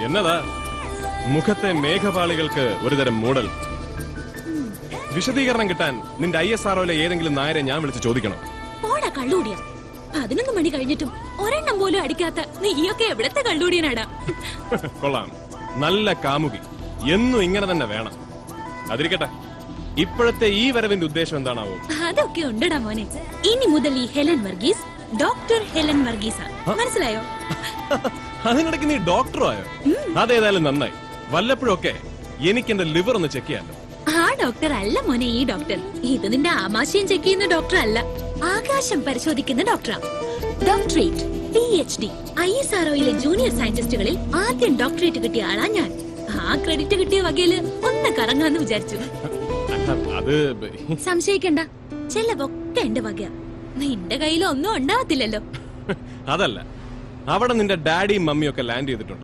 എന്നതാ മുഖത്തെ മേഘപാളികൾക്ക് ഒരുതരം മൂടൽ. വിശദീകരണം കിട്ടാൻ നിന്റെ ISROയിലെ ഏതെങ്കിലും നായരെ ഞാൻ വിളിച്ച് ചോദിക്കണം. പോടാ കള്ളൂടിയ. 11 മണി കഴിഞ്ഞിട്ടും ഒരെണ്ണം പോലും അടിക്കാത്ത നീയൊക്കെ എവിടത്തെ കള്ളൂടിയനാടാ. കൊള്ളാം, നല്ല കാമുകി. എന്നും ഇങ്ങനെ തന്നെ വേണം. അതിരിക്കട്ടെ, ഇപ്പോഴത്തെ ഈ വരവിന്റെ ഉദ്ദേശം എന്താണാവോ? അതൊക്കെ ഉണ്ടടാ മോനെ. ഇനി മുതൽ ഈ Helen Varghese doctor Helen Varghese ആണ്. മനസ്സിലായോ? അതിനിടയ്ക്ക് നീ ഡോക്ടറോ ആയോ? അതേതായാലും നന്നായി. വല്ലപ്പോഴൊക്കെ എനിക്ക് എന്റെ ലിവർ ഒന്ന് ചെക്ക് ചെയ്യാലോ. ആ ഡോക്ടർ അല്ല മോനെ ഈ ഡോക്ടർ. ഇത് നിന്റെ ആമാശയം ചെക്ക് ചെയ്യുന്ന ഡോക്ടർ അല്ല, ആകാശം പരിശോധിക്കുന്ന ഡോക്ടറാ. ഡോക്ടറേറ്റ്, PhD, ISROയിലെ ജൂനിയർ സയന്റിസ്റ്റുകളിൽ ആദ്യം ഡോക്ടറേറ്റ് കിട്ടിയ ആളാ ഞാൻ. ആ ക്രെഡിറ്റ് കിട്ടിയ വകയില് ഒന്ന് കറങ്ങാന്ന് വിചാരിച്ചു. അത് സംശയിക്കണ്ട, ചെലവൊക്കെ എന്റെ വകയാ. നിന്റെ കയ്യിൽ ഒന്നും ഉണ്ടാവത്തില്ലല്ലോ. അതല്ല, അവിടെ നിന്റെ ഡാഡിയും മമ്മിയും ഒക്കെ ലാൻഡ് ചെയ്തിട്ടുണ്ട്.